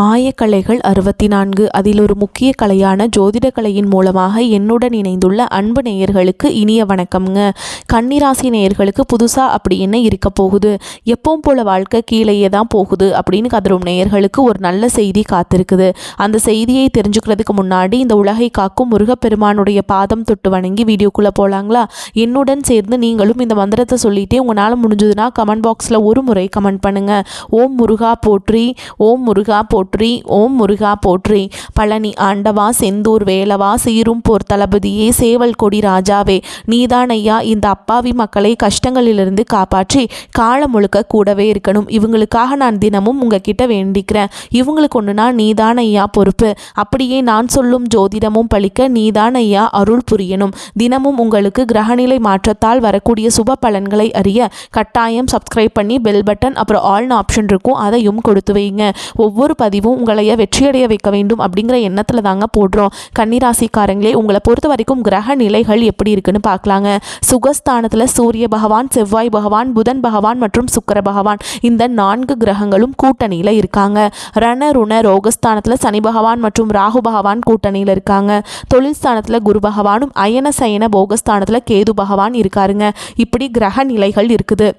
ஆயக்கலைகள் 64 அதில் ஒரு முக்கிய கலையான ஜோதிட கலையின் மூலமாக என்னுடன் இணைந்துள்ள அன்பு நேயர்களுக்கு இனிய வணக்கம்ங்க. கன்னிராசி நேயர்களுக்கு புதுசாக அப்படி என்ன இருக்க போகுது, எப்பவும் போல வாழ்க்கை கீழேயே தான் போகுது அப்படின்னு கதரும் நேயர்களுக்கு ஒரு நல்ல செய்தி காத்திருக்குது. அந்த செய்தியை தெரிஞ்சுக்கிறதுக்கு முன்னாடி இந்த உலகை காக்கும் முருகப்பெருமானுடைய பாதம் தொட்டு வணங்கி வீடியோக்குள்ளே போகலாங்களா? என்னுடன் சேர்ந்து நீங்களும் இந்த மந்திரத்தை சொல்லிட்டே உங்களால் முடிஞ்சதுன்னா கமெண்ட் பாக்ஸில் ஒரு முறை கமெண்ட் பண்ணுங்கள். ஓம் முருகா போற்றி, ஓம் முருகா போற்றி, ஓம் முருகா போற்றி. பழனி ஆண்டவா, செந்தூர் வேலவா, சீரும் போர் தளபதியே, சேவல் கொடி ராஜாவே, நீதான் ஐயா இந்த அப்பாவி மக்களை கஷ்டங்களிலிருந்து காப்பாற்றி காலம் முழுக்க கூடவே இருக்கணும். இவங்களுக்காக நான் தினமும் உங்ககிட்ட வேண்டிக்கிறேன். இவங்களுக்கு ஒன்றுனா நீதான் ஐயா பொறுப்பு. அப்படியே நான் சொல்லும் ஜோதிடமும் பழிக்க நீதான் ஐயா அருள் புரியணும். தினமும் உங்களுக்கு கிரகநிலை மாற்றத்தால் வரக்கூடிய சுப பலன்களை அறிய கட்டாயம் சப்ஸ்கிரைப் பண்ணி பெல் பட்டன் அப்புறம் ஆல்னு ஆப்ஷன் இருக்கும், அதையும் கொடுத்து வைங்க. ஒவ்வொரு பதிவும் உங்களைய வெற்றியடைய வைக்க வேண்டும் அப்படிங்கிற எண்ணத்தில் தாங்க போடுறோம். கன்னிராசிக்காரங்களே, உங்களை பொறுத்த வரைக்கும் கிரக நிலைகள் எப்படி இருக்குன்னு பார்க்கலாங்க. சுகஸ்தானத்தில் சூரிய பகவான், செவ்வாய் பகவான், புதன் பகவான் மற்றும் சுக்கிர பகவான் இந்த 4 கிரகங்களும் கூட்டணியில் இருக்காங்க. ரண ருண ரோகஸ்தானத்தில் சனி பகவான் மற்றும் ராகு பகவான் கூட்டணியில் இருக்காங்க. தொழில் ஸ்தானத்தில் குரு பகவானும், அயன சயன போகஸ்தானத்தில் கேது பகவான் இருக்காருங்க. இப்படி கிரக நிலைகள் இருக்குது.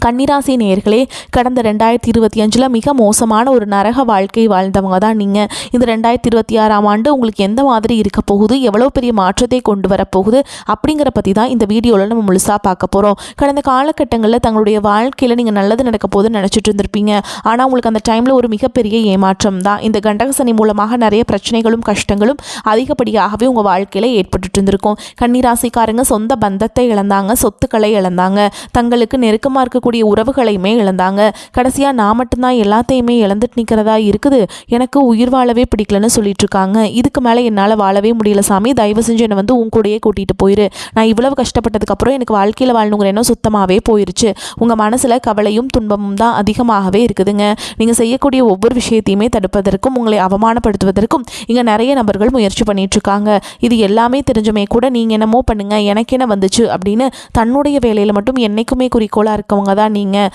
கன்னிராசி நேயர்களே, கடந்த 2025 மிக மோசமான ஒரு நரக வாழ்க்கை வாழ்ந்தவங்க தான் நீங்கள். இந்த 2026ஆம் ஆண்டு உங்களுக்கு எந்த மாதிரி இருக்க போகுது, எவ்வளோ பெரிய மாற்றத்தை கொண்டு வரப்போகுது அப்படிங்கிற பற்றி தான் இந்த வீடியோவில் நம்ம முழுசாக பார்க்க போகிறோம். கடந்த காலகட்டங்களில் தங்களுடைய வாழ்க்கையில் நீங்கள் நல்லது நடக்க போகுதுன்னு நினச்சிட்டு இருந்திருப்பீங்க. ஆனால் உங்களுக்கு அந்த டைமில் ஒரு மிகப்பெரிய ஏமாற்றம் தான். இந்த கண்டகசனி மூலமாக நிறைய பிரச்சனைகளும் கஷ்டங்களும் அதிகப்படியாகவே உங்கள் வாழ்க்கையில் ஏற்பட்டு இருந்திருக்கும். கன்னிராசிக்காரங்க சொந்த பந்தத்தை இழந்தாங்க, சொத்துக்களை இழந்தாங்க, தங்களுக்கு நெருக்கமாக இருக்கக்கூடிய உறவுகளையுமே இழந்தாங்க. கடைசியா நான் மட்டும்தான் எல்லாத்தையுமே இழந்துட்டு நிற்கிறதா இருக்குது, எனக்கு உயிர் வாழவே பிடிக்கலன்னு சொல்லிட்டு இருக்காங்க. இதுக்கு மேலே என்னால் வாழவே முடியல சாமி, தயவு செஞ்சு என்னை வந்து உன் கூடயே கூட்டிகிட்டு போயிரு. நான் இவ்வளவு கஷ்டப்பட்டதுக்கப்புறம் எனக்கு வாழ்க்கையில் வாழணுங்கிற எண்ணம் சுத்தமாகவே போயிருச்சு. உங்கள் மனசில் கவலையும் துன்பமும் தான் அதிகமாகவே இருக்குதுங்க. நீங்கள் செய்யக்கூடிய ஒவ்வொரு விஷயத்தையுமே தடுப்பதற்கும் உங்களை அவமானப்படுத்துவதற்கும் இங்கே நிறைய நபர்கள் முயற்சி பண்ணிட்டு இருக்காங்க. இது எல்லாமே தெரிஞ்சுமே கூட நீங்கள் என்னமோ பண்ணுங்க, எனக்கு என்ன வந்துச்சு அப்படின்னு தன்னுடைய வேலையில் மட்டும் என்னைக்குமே குறிக்கோளாக இருக்கவங்க தான் நீங்கள்.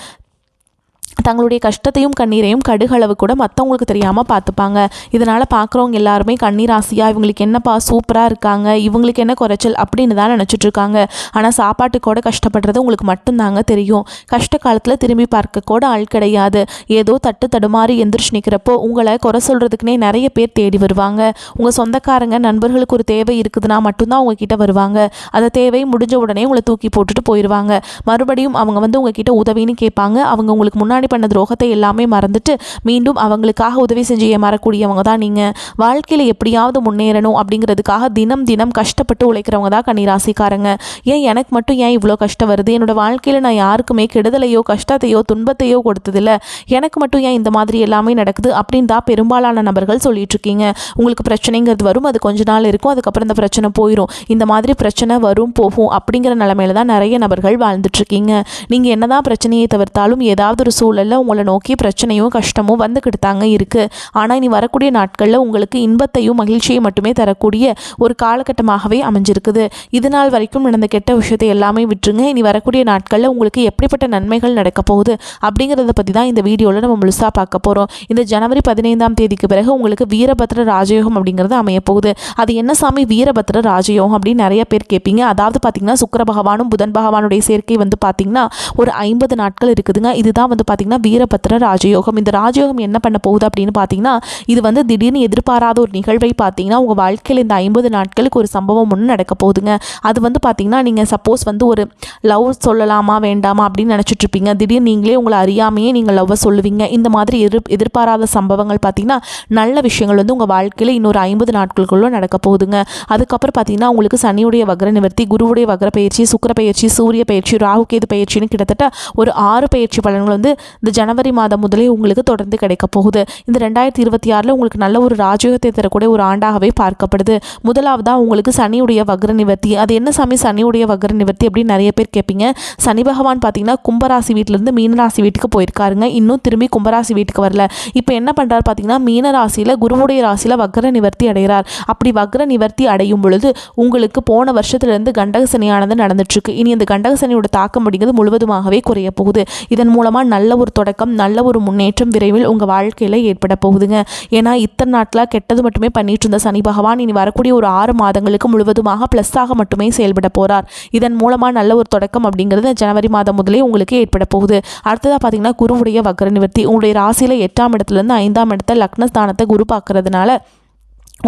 தங்களுடைய கஷ்டத்தையும் கண்ணீரையும் கடுகளவு கூட மற்றவங்களுக்கு தெரியாமல் பார்த்துப்பாங்க. இதனால் பார்க்குறவங்க எல்லாருமே கன்னிராசியாக இவங்களுக்கு என்னப்பா சூப்பராக இருக்காங்க, இவங்களுக்கு என்ன குறைச்சல் அப்படின்னு தான் நினச்சிட்ருக்காங்க. ஆனால் சாப்பாட்டுக்கூட கஷ்டப்படுறது உங்களுக்கு மட்டும்தாங்க தெரியும். கஷ்ட காலத்தில் திரும்பி பார்க்க கூட ஆள் கிடையாது. ஏதோ தட்டு தடுமாறி எந்திரிச்சு நிற்கிறப்போ உங்களை குறை சொல்கிறதுக்குனே நிறைய பேர் தேடி வருவாங்க. உங்கள் சொந்தக்காரங்க நண்பர்களுக்கு ஒரு தேவை இருக்குதுன்னா மட்டும்தான் உங்ககிட்ட வருவாங்க. அந்த தேவை முடிஞ்ச உடனே உங்களை தூக்கி போட்டுட்டு போயிடுவாங்க. மறுபடியும் அவங்க வந்து உங்ககிட்ட உதவின்னு கேட்பாங்க. அவங்க உங்களுக்கு முன்னாடி பண்ண துரோகத்தை எல்லாமே மறந்துட்டு மீண்டும் அவங்களுக்காக உதவி செஞ்சு ஏமாறக்கூடியவங்க தான் நீங்கள். வாழ்க்கையில் எப்படியாவது முன்னேறணும் அப்படிங்கிறதுக்காக தினம் தினம் கஷ்டப்பட்டு உழைக்கிறவங்க தான் கன்னிராசிக்காரங்க. ஏன் எனக்கு மட்டும் ஏன் இவ்வளோ கஷ்டம் வருது, என்னோட வாழ்க்கையில் நான் யாருக்குமே கெடுதலையோ கஷ்டத்தையோ துன்பத்தையோ கொடுத்ததில்ல, எனக்கு மட்டும் ஏன் இந்த மாதிரி எல்லாமே நடக்குது அப்படின்னு தான் பெரும்பாலான நபர்கள் சொல்லிட்டு இருக்கீங்க. உங்களுக்கு பிரச்சனைங்கிறது வரும், அது கொஞ்ச நாள் இருக்கும், அதுக்கப்புறம் இந்த பிரச்சனை போயிடும். இந்த மாதிரி பிரச்சனை வரும் போகும் அப்படிங்கிற நிலைமையில தான் நிறைய நபர்கள் வாழ்ந்துட்டு இருக்கீங்க. நீங்கள் என்னதான் பிரச்சனையை தவிர்த்தாலும் ஏதாவது ஒரு சூழலில் உங்களை நோக்கி பிரச்சனையும் கஷ்டமும் வந்துக்கிட்டு தாங்க இருக்குது. ஆனால் இனி வரக்கூடிய நாட்களில் உங்களுக்கு இன்பத்தையும் மகிழ்ச்சியை மட்டுமே தரக்கூடிய ஒரு காலகட்டமாகவே அமைஞ்சிருக்குது. இது நாள் வரைக்கும் நடந்த கெட்ட விஷயத்தை எல்லாமே விட்டுருங்க. இனி வரக்கூடிய நாட்களில் உங்களுக்கு எப்படிப்பட்ட நன்மைகள் நடக்க போகுது அப்படிங்கிறத பற்றி தான் இந்த வீடியோவில் நம்ம முழுசாக பார்க்க போகிறோம். இந்த ஜனவரி 15ஆம் தேதிக்கு பிறகு உங்களுக்கு வீரபத்ர ராஜயோகம் அப்படிங்கிறது அமைய போகுது. அது என்ன சாமி வீரபத்ர ராஜயோகம் அப்படின்னு நிறைய பேர் கேட்பீங்க. அதாவது பார்த்தீங்கன்னா சுக்கிர பகவானும் புதன் பகவானுடைய சேர்க்கை வந்து பார்த்தீங்கன்னா ஒரு 50 நாட்கள் இருக்குதுங்க. இதுதான் வந்து பார்த்தீங்கன்னா வீரபத்ர ராஜயோகம். இந்த ராஜயோகம் என்ன பண்ண போகுது அப்படின்னு பார்த்தீங்கன்னா, இது வந்து திடீர்னு எதிர்பாராத ஒரு நிகழ்வை பார்த்தீங்கன்னா உங்கள் வாழ்க்கையில் இந்த 50 நாட்களுக்கு ஒரு சம்பவம் ஒன்று நடக்க போகுதுங்க. அது வந்து பார்த்தீங்கன்னா நீங்கள் சப்போஸ் வந்து ஒரு லவ் சொல்லலாமா வேண்டாமா அப்படின்னு நினச்சிட்டு இருப்பீங்க. திடீர்னு நீங்களே உங்களை அறியாமையே நீங்கள் லவ்வை சொல்லுவீங்க. இந்த மாதிரி எதிர்பாராத சம்பவங்கள் பார்த்தீங்கன்னா நல்ல விஷயங்கள் வந்து உங்கள் வாழ்க்கையில் இன்னொரு 50 நாட்களுக்குள்ள நடக்க போகுதுங்க. அதுக்கப்புறம் பார்த்தீங்கன்னா உங்களுக்கு சனியுடைய வக்ர நிவர்த்தி, குருவுடைய வக்ர பயிற்சி, சுக்கிர பயிற்சி, சூரிய பயிற்சி, ராகு கேது பயிற்சின்னு கிட்டத்தட்ட ஒரு 6 பயிற்சி பலன்கள் வந்து இந்த ஜனவரி மாதம் முதலே உங்களுக்கு தொடர்ந்து கிடைக்க போகுது. இந்த 2026 உங்களுக்கு நல்ல ஒரு ராஜயோகத்தை தரக்கூடிய ஒரு ஆண்டாகவே பார்க்கப்படுது. முதலாவதாக உங்களுக்கு சனியுடைய வக்ர நிவர்த்தி. அது என்ன சாமி சனியுடைய வக்ர நிவர்த்தி அப்படின்னு நிறைய பேர் கேட்பீங்க. சனி பகவான் பார்த்தீங்கன்னா கும்பராசி வீட்டிலேருந்து மீனராசி வீட்டுக்கு போயிருக்காருங்க. இன்னும் திரும்பி கும்பராசி வீட்டுக்கு வரல. இப்போ என்ன பண்ணுறாரு பார்த்தீங்கன்னா மீனராசியில் குருவுடைய ராசியில் வக்ர நிவர்த்தி அடைகிறார். அப்படி வக்ர நிவர்த்தி அடையும் பொழுது உங்களுக்கு போன வருஷத்துலேருந்து கண்டக சனியானது நடந்துட்டுருக்கு. இனி அந்த கண்டக சனியோட தாக்கம் அப்படிங்கிறது முழுவதுமாகவே குறைய போகுது. இதன் மூலமாக நல்ல ஒரு தொடக்கம், நல்ல ஒரு முன்னேற்றம் விரைவில் உங்கள் வாழ்க்கையில் ஏற்பட போகுதுங்க. ஏன்னா இத்தனை நாட்களாக கெட்டது மட்டுமே பண்ணிட்டு இருந்த சனி பகவான் இனி வரக்கூடிய ஒரு 6 மாதங்களுக்கு முழுவதுமாக ப்ளஸ்ஸாக மட்டுமே செயல்பட போகிறார். இதன் மூலமாக நல்ல ஒரு தொடக்கம் அப்படிங்கிறது ஜனவரி மாதம் முதலே உங்களுக்கு ஏற்பட போகுது. அடுத்ததாக பார்த்தீங்கன்னா குருவுடைய வக்ர நிவர்த்தி. உங்களுடைய ராசியில் 8ஆம் இடத்துலேருந்து 5ஆம் இடத்தை லக்னஸ்தானத்தை குரு பார்க்கறதுனால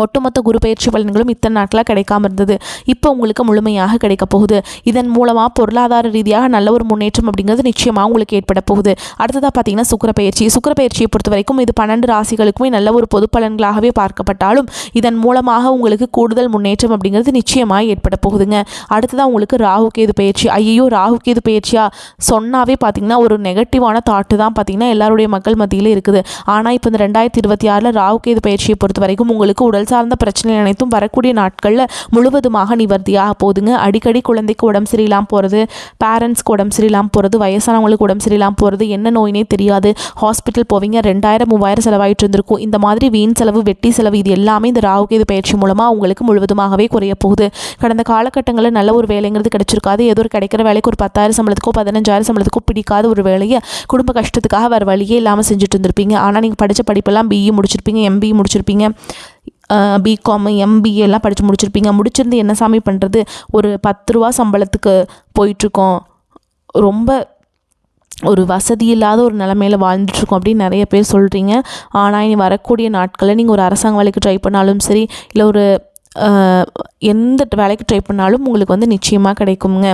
ஒட்டுமொத்த குரு பயிற்சி பலன்களும் இத்தனை நாட்களாக கிடைக்காம இருந்தது. இப்போ உங்களுக்கு முழுமையாக கிடைக்க போகுது. இதன் மூலமாக பொருளாதார ரீதியாக நல்ல ஒரு முன்னேற்றம் அப்படிங்கிறது நிச்சயமாக உங்களுக்கு ஏற்பட போகுது. அடுத்ததாக பார்த்தீங்கன்னா சுக்கிர பயிற்சியை பொறுத்த வரைக்கும் இது 12 ராசிகளுக்குமே நல்ல ஒரு பொது பலன்களாகவே பார்க்கப்பட்டாலும் இதன் மூலமாக உங்களுக்கு கூடுதல் முன்னேற்றம் அப்படிங்கிறது நிச்சயமாக ஏற்பட போகுதுங்க. அடுத்ததாக உங்களுக்கு ராகு கேது பயிற்சி. ஐயோ, ராகு கேது பயிற்சியா சொன்னாவே பார்த்தீங்கன்னா ஒரு நெகட்டிவான தாட்டு தான் பார்த்தீங்கன்னா எல்லாருடைய மக்கள் மத்தியில் இருக்குது. ஆனால் இப்போ இந்த 2026 ராகு கேது பயிற்சியை பொறுத்த வரைக்கும் உங்களுக்கு உடல் சார்ந்த பிரச்சனை அனைத்தும் வரக்கூடிய நாட்களில் முழுவதுமாக நிவர்த்தியாக போகுதுங்க. அடிக்கடி குழந்தைக்கு உடம்பு சரியில்லாமல் போகிறது, பேரண்ட்ஸ்க்கு உடம்பு சரியில்லாமல் போகிறது, வயசானவங்களுக்கு உடம்பு சரியில்லாமல் போகிறது, என்ன நோயினே தெரியாது, ஹாஸ்பிட்டல் போவீங்க, 2000-3000 செலவாயிட்டு இருந்திருக்கும். இந்த மாதிரி வீண் செலவு, வெட்டி செலவு இது எல்லாமே இந்த ராகு கேது பயிற்சி மூலமாக உங்களுக்கு முழுவதுமாகவே குறைய போகுது. கடந்த காலகட்டங்களில் நல்ல ஒரு வேலைங்கிறது கிடைச்சிருக்காது. ஏதோ ஒரு கிடைக்கிற வேலைக்கு ஒரு 10,000 சம்பளத்துக்கோ 15,000 சம்பளத்துக்கோ பிடிக்காத ஒரு வேலையை குடும்ப கஷ்டத்துக்காக வேறு வழியே இல்லாமல் செஞ்சுட்டு இருந்திருப்பீங்க. ஆனால் நீங்கள் படித்த படிப்பெல்லாம் BE முடிச்சிருப்பீங்க, MBE முடிச்சிருப்பீங்க, BCom MBA எல்லாம் படித்து முடிச்சிருப்பீங்க. முடிச்சிருந்து என்ன சாமி பண்ணுறது, ஒரு 10 ரூபா சம்பளத்துக்கு போயிட்டுருக்கோம், ரொம்ப ஒரு வசதி இல்லாத ஒரு நிலைமையில் வாழ்ந்துட்டுருக்கோம் அப்படின்னு நிறைய பேர் சொல்கிறீங்க. ஆனால் இனி வரக்கூடிய நாட்களில் நீங்கள் ஒரு அரசாங்க வேலைக்கு ட்ரை பண்ணாலும் சரி, இல்லை ஒரு எந்த வேலைக்கு ட்ரை பண்ணாலும் உங்களுக்கு வந்து நிச்சயமாக கிடைக்குங்க.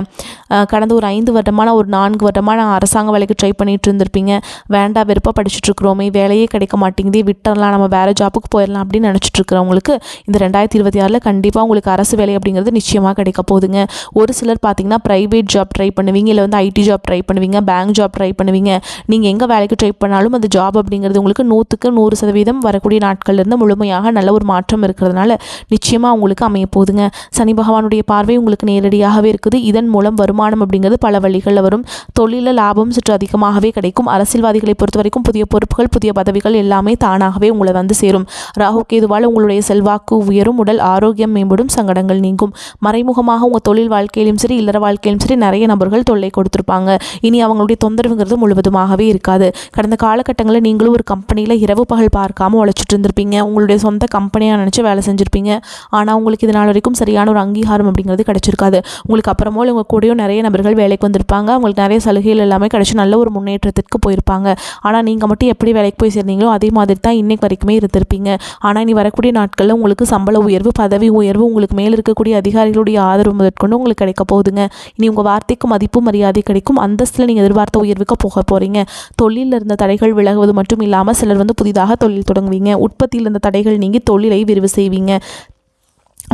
கடந்த ஒரு 5 வருடமான ஒரு 4 வருடமான அரசாங்க வேலைக்கு ட்ரை பண்ணிட்டு இருந்திருப்பீங்க. வேண்டாம் வெறுப்பாக படிச்சுட்ருக்குறோமே, வேலையே கிடைக்க மாட்டேங்குதே, விட்டுறலாம், நம்ம வேறு ஜாப்புக்கு போயிடலாம் அப்படின்னு நினச்சிட்ருக்கிறவங்களுக்கு இந்த 2026 கண்டிப்பாக உங்களுக்கு அரசு வேலை அப்படிங்கிறது நிச்சயமாக கிடைக்க போகுதுங்க. ஒரு சிலர் பார்த்தீங்கன்னா ப்ரைவேட் ஜாப் ட்ரை பண்ணுவீங்க, இல்லை வந்து IT ஜாப் ட்ரை பண்ணுவீங்க, பேங்க் ஜாப் ட்ரை பண்ணுவீங்க. நீங்கள் எங்கே வேலைக்கு ட்ரை பண்ணாலும் அந்த ஜாப் அப்படிங்கிறது உங்களுக்கு 100% வரக்கூடிய நாட்கள்லேருந்து முழுமையாக நல்ல ஒரு மாற்றம் இருக்கிறதுனால நிச்சயமாக உங்களுக்கு அமைய போகுதுங்க. சனி பகவானுடைய பார்வை உங்களுக்கு நேரடியாகவே இருக்குது. இதன் மூலம் வருமானம் அப்படிங்கிறது பல வழிகளில் வரும். தொழிலில் லாபம் சற்று அதிகமாகவே கிடைக்கும். அரசியல்வாதிகளை பொறுத்த வரைக்கும் புதிய பொறுப்புகள், புதிய பதவிகள் எல்லாமே தானாகவே உங்களை வந்து சேரும். ராகு கேதுவால் உங்களுடைய செல்வாக்கு உயரும், உடல் ஆரோக்கியம் மேம்படும், சங்கடங்கள் நீங்கும். மறைமுகமாக உங்கள் தொழில் வாழ்க்கையிலும் சரி, இல்லற வாழ்க்கையிலும் சரி நிறைய நபர்கள் தொல்லை கொடுத்துருப்பாங்க. இனி அவங்களுடைய தொந்தரவுங்கிறது முழுவதுமாகவே இருக்காது. கடந்த காலகட்டங்களில் நீங்களும் ஒரு கம்பெனியில் இரவு பகல் பார்க்காம உழைச்சிட்டு இருந்திருப்பீங்க. உங்களுடைய சொந்த கம்பெனியாக நினச்சி வேலை செஞ்சுருப்பீங்க. ஆனால் உங்களுக்கு இதனால் வரைக்கும் சரியான ஒரு அங்கீகாரம் அப்படிங்கிறது கிடைச்சிருக்காது. உங்களுக்கு அப்புறமோ உங்கள் கூடயும் நிறைய நபர்கள் வேலைக்கு வந்திருப்பாங்க. அவங்களுக்கு நிறைய சலுகைகள் எல்லாமே கிடைச்சி நல்ல ஒரு முன்னேற்றத்திற்கு போயிருப்பாங்க. ஆனால் நீங்கள் மட்டும் எப்படி வேலைக்கு போய் சேர்ந்தீங்களோ அதே மாதிரி தான் இன்னைக்கு வரைக்குமே இருந்திருப்பீங்க. ஆனால் இனி வரக்கூடிய நாட்களில் உங்களுக்கு சம்பள உயர்வு, பதவி உயர்வு, உங்களுக்கு மேல் இருக்கக்கூடிய அதிகாரிகளுடைய ஆதரவு முதற்கொண்டு உங்களுக்கு கிடைக்க போகுதுங்க. இனி உங்கள் வார்த்தைக்கு மதிப்பு மரியாதை கிடைக்கும். அந்தஸ்தில் நீங்கள் எதிர்பார்த்த உயர்வுக்கு போக போகிறீங்க. தொழிலில் இருந்த தடைகள் விலகுவது மட்டும் இல்லாமல் சிலர் வந்து புதிதாக தொழில் தொடங்குவீங்க. உற்பத்தியில் இருந்த தடைகள் நீங்கி தொழிலை விரிவு செய்வீங்க.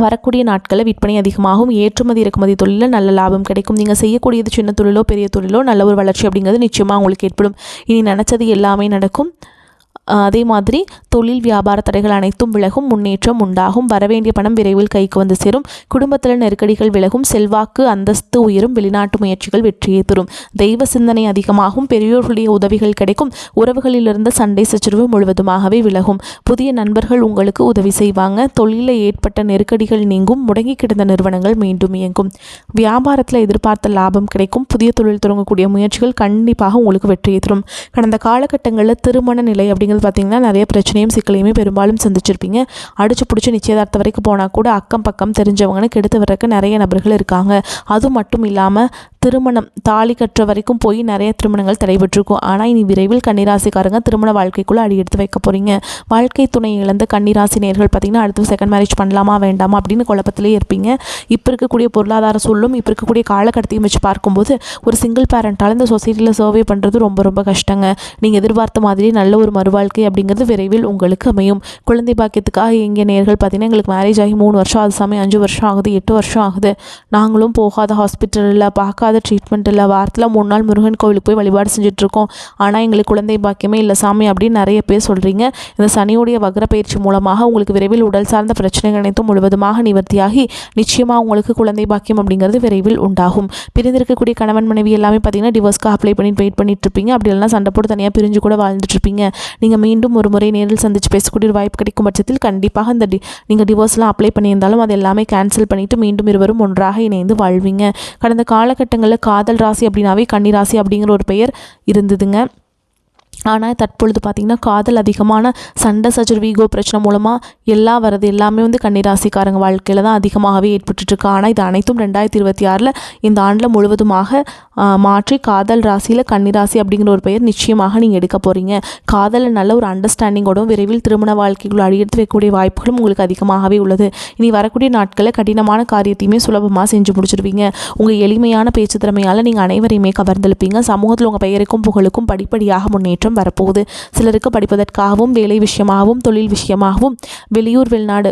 வரக்கூடிய நாட்களில் விற்பனை அதிகமாகும். ஏற்றுமதி இறக்குமதி தொழிலில் நல்ல லாபம் கிடைக்கும். நீங்கள் செய்யக்கூடியது சின்ன தொழிலோ பெரிய தொழிலோ நல்ல ஒரு வளர்ச்சி அப்படிங்கிறது நிச்சயமாக உங்களுக்கு ஏற்படும். இனி நினச்சது எல்லாமே நடக்கும். அதே மாதிரி தொழில் வியாபார தடைகள் அனைத்தும் விலகும், முன்னேற்றம் உண்டாகும். வரவேண்டிய பணம் விரைவில் கைக்கு வந்து சேரும். குடும்பத்தில் நெருக்கடிகள் விலகும், செல்வாக்கு அந்தஸ்து உயரும், வெளிநாட்டு முயற்சிகள் வெற்றியை தரும். தெய்வ சிந்தனை அதிகமாகும், பெரியோர்களுடைய உதவிகள் கிடைக்கும். உறவுகளிலிருந்து சண்டை சச்சரவு முழுவதுமாகவே விலகும். புதிய நண்பர்கள் உங்களுக்கு உதவி செய்வாங்க. தொழிலில் ஏற்பட்ட நெருக்கடிகள் நீங்கும், முடங்கி கிடந்த நிறுவனங்கள் மீண்டும் இயங்கும். வியாபாரத்தில் எதிர்பார்த்த லாபம் கிடைக்கும். புதிய தொழில் தொடங்கக்கூடிய முயற்சிகள் கண்டிப்பாக உங்களுக்கு வெற்றியை தரும். கடந்த காலகட்டங்களில் திருமண நிலை அப்படிங்கிறது பார்த்தீங்கன்னா நிறைய பிரச்சனையும் சிக்கலையுமே பெரும்பாலும் சந்திச்சிருப்பீங்க. அடிச்சு பிடிச்சி நிச்சயதார்த்த வரைக்கும் போனால் கூட அக்கம் பக்கம் தெரிஞ்சவங்கன்னு கெடுத்து வர்றதுக்கு நிறைய நபர்கள் இருக்காங்க. அது மட்டும் இல்லாமல் திருமணம் தாலி கட்டுற வரைக்கும் போய் நிறைய திருமணங்கள் தடைபெற்றிருக்கும். ஆனால் இனி விரைவில் கன்னிராசிக்காரங்க திருமண வாழ்க்கைக்குள்ளே அடி எடுத்து வைக்க போகிறீங்க. வாழ்க்கை துணை இழந்த கன்னிராசி நேயர்கள் பார்த்தீங்கன்னா அடுத்து செகண்ட் மேரேஜ் பண்ணலாமா வேண்டாமா அப்படின்னு குழப்பத்திலே இருப்பீங்க. இப்போ இருக்கக்கூடிய பொருளாதார சூழலும் இப்போ இருக்கக்கூடிய காலகட்டத்தையும் வச்சு பார்க்கும்போது ஒரு சிங்கிள் பேரண்டால் இந்த சொசைட்டியில் சர்வே பண்ணுறது ரொம்ப ரொம்ப கஷ்டங்க. நீங்கள் எதிர்பார்த்த மாதிரி நல்ல ஒரு மறுவாழ்க்கை அப்படிங்கிறது விரைவில் உங்களுக்கு அமையும். குழந்தை பாக்கியத்துக்காக எங்கள் நேயர்கள் பார்த்தீங்கன்னா எங்களுக்கு மேரேஜ் ஆகி 3 வருஷம் ஆகுது சாமி, 5 வருஷம் ஆகுது, 8 வருஷம் ஆகுது, நாங்களும் போகாத ஹாஸ்பிட்டலில் பார்க்காத ட்ரீட்மெண்ட் இல்லை, வாரத்தில் 3 நாள் முருகன் கோவிலுக்கு போய் வழிபாடு செஞ்சுட்ருக்கோம், ஆனால் எங்களுக்கு குழந்தை பாக்கியமே இல்லை சாமி அப்படின்னு நிறைய பேர் சொல்கிறீங்க. இந்த சனியுடைய வக்ர பயிற்சி மூலமாக உங்களுக்கு விரைவில் உடல் சார்ந்த பிரச்சனைகள் அனைத்தும் முழுவதுமாக நிவர்த்தியாகி நிச்சயமாக உங்களுக்கு குழந்தை பாக்கியம் அப்படிங்கிறது விரைவில் உண்டாகும். பிரிந்திருக்கக்கூடிய கணவன் மனைவி எல்லாமே பார்த்தீங்கன்னா டிவோர்ஸ்க்கு அப்ளை பண்ணிட்டு வெயிட் பண்ணிட்டு இருப்பீங்க. அப்படி இல்லைனா சண்டை போட்டு தனியாக பிரிஞ்சு கூட வாழ்ந்துட்டு இருப்பீங்க. நீங்கள் மீண்டும் ஒரு முறை நேரில் சந்தித்து பேசக்கூடிய ஒரு வாய்ப்பு கிடைக்கும் பட்சத்தில் கண்டிப்பாக இந்த நீங்கள் டிவோர்ஸ்லாம் அப்ளை பண்ணியிருந்தாலும் அது எல்லாமே கேன்சல் பண்ணிவிட்டு மீண்டும் இருவரும் ஒன்றாக இணைந்து வாழ்வீங்க. கடந்த காலகட்டங்களில் காதல் ராசி அப்படின்னாவே கன்னி ராசி அப்படிங்கிற ஒரு பெயர் இருந்ததுங்க. ஆனால் தற்பொழுது பார்த்திங்கன்னா காதல் அதிகமான சண்டை சச்சரவு ஈகோ பிரச்சனை மூலமாக எல்லாமே வந்து கன்னிராசிக்காரங்க வாழ்க்கையில் தான் அதிகமாகவே ஏற்பட்டுருக்கு. ஆனால் இது அனைத்தும் 2026 இந்த ஆண்டில் முழுவதுமாக மாற்றி காதல் ராசியில் கன்னிராசி அப்படிங்கிற ஒரு பெயர் நிச்சயமாக நீங்கள் எடுக்க போகிறீங்க. காதலில் நல்ல ஒரு அண்டர்ஸ்டாண்டிங்கோடும் விரைவில் திருமண வாழ்க்கைக்குள் அடியெடுத்து வைக்கக்கூடிய வாய்ப்புகளும் உங்களுக்கு அதிகமாகவே உள்ளது. இனி வரக்கூடிய நாட்களில் கடினமான காரியத்தையுமே சுலபமாக செஞ்சு முடிச்சிடுவீங்க. உங்கள் எளிமையான பேச்சு திறமையால் நீங்கள் அனைவரையுமே கவர்ந்தெழுப்பீங்க. சமூகத்தில் உங்கள் பெயருக்கும் புகழுக்கும் படிப்படியாக முன்னேற்றம் வரப்போகுது. சிலருக்கு படிப்பதற்காகவும் வேலை விஷயமாகவும் தொழில் விஷயமாகவும் வெளியூர் வெளிநாடு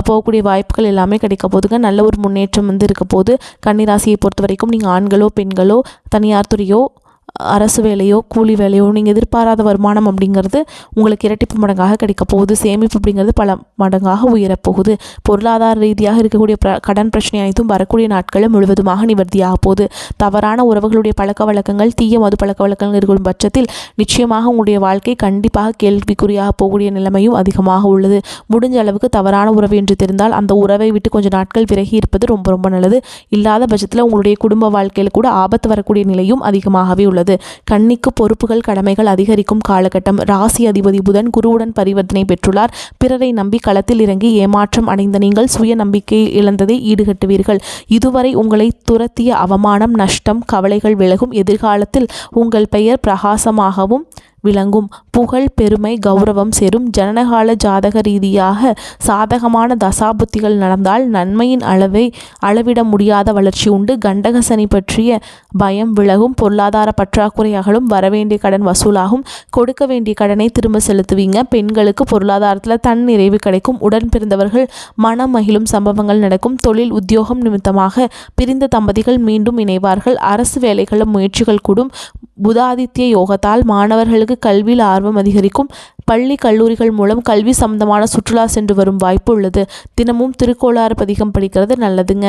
போகக்கூடிய வாய்ப்புகள் எல்லாமே கிடைக்க போதுங்க. நல்ல ஒரு முன்னேற்றம் வந்து இருக்க போது. கன்னிராசியை பொறுத்த வரைக்கும் நீங்கள் ஆண்களோ பெண்களோ தனியார் துறையோ அரசு வேலையோ கூலி வேலையோ நீங்கள் எதிர்பாராத வருமானம் அப்படிங்கிறது உங்களுக்கு இரட்டிப்பு மடங்காக கிடைக்க போகுது. சேமிப்பு அப்படிங்கிறது பல மடங்காக உயரப்போகுது. பொருளாதார ரீதியாக இருக்கக்கூடிய கடன் பிரச்சனை அனைத்தும் வரக்கூடிய நாட்களில் முழுவதுமாக நிவர்த்தியாக போகுது. தவறான உறவுகளுடைய பழக்க வழக்கங்கள் தீய மது பழக்க வழக்கங்கள் இருக்கும் பட்சத்தில் நிச்சயமாக உங்களுடைய வாழ்க்கை கண்டிப்பாக கேள்விக்குறியாக போகக்கூடிய நிலைமையும் அதிகமாக உள்ளது. முடிஞ்ச அளவுக்கு தவறான உறவு என்று தெரிந்தால் அந்த உறவை விட்டு கொஞ்சம் நாட்கள் விலகி இருப்பது ரொம்ப ரொம்ப நல்லது. இல்லாத பட்சத்தில் உங்களுடைய குடும்ப வாழ்க்கையில் கூட ஆபத்து வரக்கூடிய நிலையும் அதிகமாகவே உள்ளது. கன்னிக்கு பொறுப்புகள் கடமைகள் அதிகரிக்கும் காலகட்டம். ராசி அதிபதி புதன் குருவுடன் பரிவர்த்தனை பெற்றுள்ளார். பிறரை நம்பி களத்தில் இறங்கி ஏமாற்றம் அடைந்த நீங்கள் சுய நம்பிக்கை இழந்ததை ஈடுகட்டுவீர்கள். இதுவரை உங்களை துரத்திய அவமானம் நஷ்டம் கவலைகள் விலகும். எதிர்காலத்தில் உங்கள் பெயர் பிரகாசமாகவும் விளங்கும். புகழ் பெருமை கௌரவம் சேரும். ஜனனகால ஜாதக ரீதியாக சாதகமான தசாபுத்திகள் நடந்தால் நன்மையின் அளவிட முடியாத வளர்ச்சி உண்டு. கண்டக சனி பற்றிய பயம் விலகும். பொருளாதார பற்றாக்குறை அகலும். வரவேண்டிய கடன் வசூலாகும். கொடுக்க வேண்டிய கடனை திரும்ப செலுத்துவீங்க. பெண்களுக்கு பொருளாதாரத்தில் தன் நிறைவு கிடைக்கும். உடன் பிறந்தவர்கள் மனம் மகிழும் சம்பவங்கள் நடக்கும். தொழில் உத்தியோகம் நிமித்தமாக பிரிந்த தம்பதிகள் மீண்டும் இணைவார்கள். அரசு வேலைகளில் முயற்சிகள் கூடும். புதாதித்ய யோகத்தால் மாணவர்களுக்கு கல்வியில் ஆர்வம் அதிகரிக்கும். பள்ளி கல்லூரிகள் மூலம் கல்வி சம்பந்தமான சுற்றுலா சென்று வரும் வாய்ப்பு உள்ளது. தினமும் திருக்கோளாறு பதிகம் படிக்கிறது நல்லதுங்க.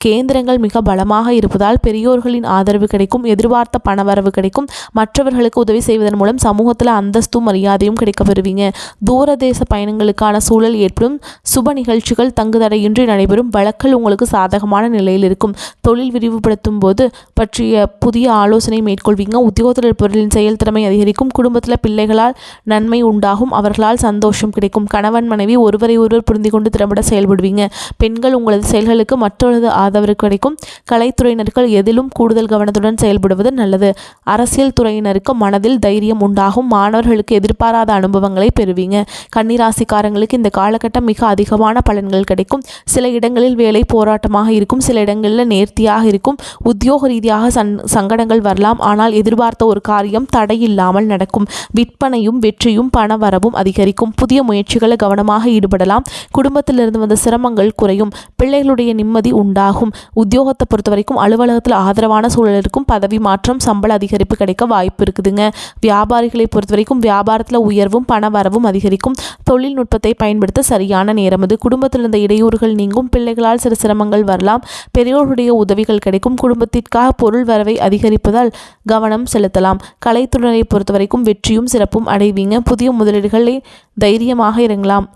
கேந்திரங்கள் மிக பலமாக இருப்பதால் பெரியோர்களின் ஆதரவு கிடைக்கும். எதிர்பார்த்த பணவரவு கிடைக்கும். மற்றவர்களுக்கு உதவி செய்வதன் மூலம் சமூகத்தில் அந்தஸ்தும் மரியாதையும் கிடைக்க பெறுவீங்க. தூரதேச பயணங்களுக்கான சூழல் ஏற்படும். சுப நிகழ்ச்சிகள் தங்குதடையின்றி நடைபெறும். வழக்கல் உங்களுக்கு சாதகமான நிலையில் இருக்கும். தொழில் விரிவுபடுத்தும் போது பற்றிய புதிய ஆலோசனை மேற்கொள்வீங்க. உத்தியோகத்தில் இருப்பவர்களின் செயல்திறமை அதிகரிக்கும். குடும்பத்தில் பிள்ளைகளால் நன்மை உண்டாகும். அவர்களால் சந்தோஷம் கிடைக்கும். கணவன் மனைவி ஒருவரை ஒருவர் புரிந்து கொண்டு திறம்பட செயல்படுவீங்க. பெண்கள் உங்களது செயல்களுக்கு மற்றொரு ஆதரவு கிடைக்கும். கலைத்துறையினர்கள் எதிலும் கூடுதல் கவனத்துடன் செயல்படுவது நல்லது. அரசியல் துறையினருக்கு மனதில் தைரியம் உண்டாகும். மாணவர்களுக்கு எதிர்பாராத அனுபவங்களை பெறுவீங்க. கன்னிராசிக்காரங்களுக்கு இந்த காலகட்டம் மிக அதிகமான பலன்கள் கிடைக்கும். சில இடங்களில் வேலை போராட்டமாக இருக்கும். சில இடங்களில் நேர்த்தியாக இருக்கும். உத்தியோக ரீதியாக சங்கடங்கள் வரலாம். ஆனால் எதிர்பார்த்த ஒரு காரியம் தடையில்லாமல் நடக்கும். விற்பனையும் வெற்றியும் பண வரவும் அதிகரிக்கும். புதிய முயற்சிகளை கவனமாக ஈடுபடலாம். குடும்பத்திலிருந்து வந்த சிரமங்கள் குறையும். பிள்ளைகளுடைய நிம்மதி உண்டாகும். உத்தியோகத்தை பொறுத்த வரைக்கும் அலுவலகத்தில் ஆதரவான சூழல் இருக்கும். பதவி மாற்றம் சம்பள அதிகரிப்பு கிடைக்க வாய்ப்பு இருக்குதுங்க. வியாபாரிகளை பொறுத்த வரைக்கும் வியாபாரத்தில் உயர்வும் பண வரவும் அதிகரிக்கும். தொழில்நுட்பத்தை பயன்படுத்த சரியான நேரம் இது. குடும்பத்தில் இருந்த இடையூறுகள் நீங்கும். பிள்ளைகளால் சில சிரமங்கள் வரலாம். பெரியோருடைய உதவிகள் கிடைக்கும். குடும்பத்திற்காக பொருள் வரவை அதிகரிப்பதால் கவனம் செலுத்தலாம். கலைத்துறையை பொறுத்த வரைக்கும் வெற்றியும் சிறப்பும் அடைவீங்க. புதிய முதலீடுகளை தைரியமாக இறங்கலாம்.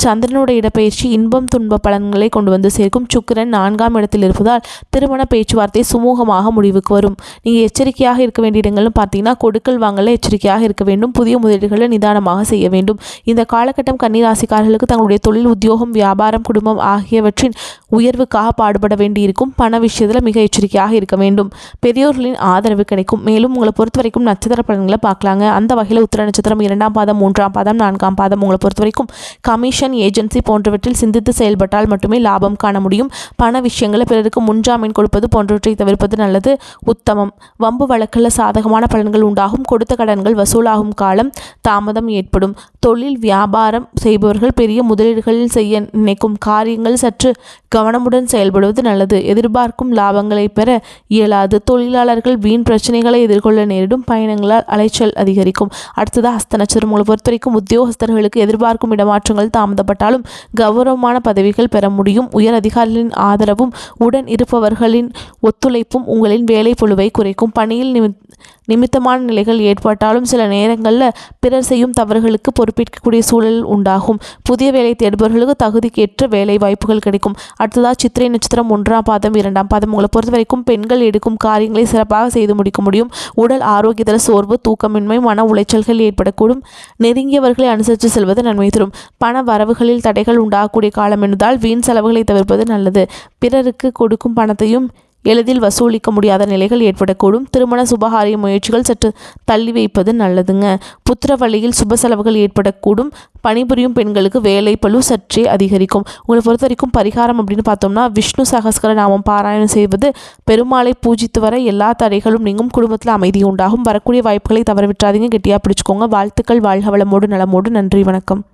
சந்திரனோட இடப்பெயர்ச்சி இன்பம் துன்ப பலன்களை கொண்டு வந்து சேர்க்கும். சுக்கிரன் 4ஆம் இடத்தில் இருப்பதால் திருமண பேச்சுவார்த்தை சுமூகமாக முடிவுக்கு வரும். நீங்கள் எச்சரிக்கையாக இருக்க வேண்டிய இடங்கள்னு பார்த்தீங்கன்னா கொடுக்கல் வாங்கல எச்சரிக்கையாக இருக்க வேண்டும். புதிய முதலீடுகளை நிதானமாக செய்ய வேண்டும். இந்த காலகட்டம் கன்னிராசிக்காரர்களுக்கு தங்களுடைய தொழில் உத்தியோகம் வியாபாரம் குடும்பம் ஆகியவற்றின் உயர்வுக்காக பாடுபட வேண்டியிருக்கும். பண விஷயத்தில் மிக எச்சரிக்கையாக இருக்க வேண்டும். பெரியோர்களின் ஆதரவு கிடைக்கும். மேலும் உங்களை பொறுத்த வரைக்கும் நட்சத்திர பலன்களை பார்க்கலாங்க. அந்த வகையில் உத்திர நட்சத்திரம் 2ஆம் பாதம் 3ஆம் பாதம் 4ஆம் பாதம் உங்களை பொறுத்த வரைக்கும் கமிஷன் ஏஜென்சி போன்றவற்றில் சிந்தித்து செயல்பட்டால் மட்டுமே லாபம் காண முடியும். பண விஷயங்களை பிறருக்கு முன்ஜாமீன் கொடுப்பது போன்றவற்றை தவிர்ப்பது நல்லது. உத்தமம். வம்பு வழக்கில் சாதகமான பலன்கள் உண்டாகும். கொடுத்த கடன்கள் வசூலாகும் காலம் தாமதம் ஏற்படும். தொழில் வியாபாரம் செய்பவர்கள் பெரிய முதலீடுகளில் செய்ய நினைக்கும் காரியங்கள் சற்று கவனமுடன் செயல்படுவது நல்லது. எதிர்பார்க்கும் லாபங்களை பெற இயலாது. தொழிலாளர்கள் வீண் பிரச்சனைகளை எதிர்கொள்ள நேரிடும். பயணங்களால் அலைச்சல் அதிகரிக்கும். அடுத்தது ஹஸ்த நட்சத்திரம் உங்களை பொறுத்த வரைக்கும் உத்தியோகஸ்தர்களுக்கு எதிர்பார்க்கும் இடமாற்றங்கள் தாமதப்பட்டாலும் கௌரவமான பதவிகள் பெற முடியும். உயர் அதிகாரிகளின் ஆதரவும் உடன் இருப்பவர்களின் ஒத்துழைப்பும் உங்களின் வேலை பொழுவை குறைக்கும். பணியில் நிமித்தமான நிலைகள் ஏற்பட்டாலும் சில நேரங்களில் பிறர் செய்யும் தவறுகளுக்கு பொறுப்பேற்கக்கூடிய சூழல் உண்டாகும். புதிய வேலை தேடுபவர்களுக்கு தகுதிக்கேற்ற வேலை வாய்ப்புகள் கிடைக்கும். அடுத்ததாக சித்திரை நட்சத்திரம் 1ஆம் பாதம் 2ஆம் பாதம். உங்களை பொறுத்த வரைக்கும் பெண்கள் எடுக்கும் காரியங்களை சிறப்பாக செய்து முடிக்க முடியும். உடல் ஆரோக்கியத்தில் சோர்வு, தூக்கமின்மை, மன உளைச்சல்கள் ஏற்படக்கூடும். நெருங்கியவர்களை அனுசரித்து செல்வது நன்மை தரும். பண வரவுகளில் தடைகள் உண்டாகக்கூடிய காலம் என்பதால் வீண் செலவுகளை தவிர்ப்பது நல்லது. பிறருக்கு கொடுக்கும் பணத்தையும் எளிதில் வசூலிக்க முடியாத நிலைகள் ஏற்படக்கூடும். திருமண சுபகாரிய முயற்சிகள் சற்று தள்ளி வைப்பது நல்லதுங்க. புத்திர வழியில் சுப செலவுகள் ஏற்படக்கூடும். பணிபுரியும் பெண்களுக்கு வேலை பளு சற்றே அதிகரிக்கும். உங்களை பொறுத்த வரைக்கும் பரிகாரம் அப்படின்னு பார்த்தோம்னா, விஷ்ணு சகஸ்கர நாமம் பாராயணம் செய்வது, பெருமாளை பூஜித்து வர எல்லா தடைகளும் நீங்கும். குடும்பத்தில் அமைதி உண்டாகும். வரக்கூடிய வாய்ப்புகளை தவறவிட்டாதீங்க. கெட்டியாக பிடிச்சுக்கோங்க. வாழ்த்துக்கள். வாழ்க வளமோடு நலமோடு. நன்றி. வணக்கம்.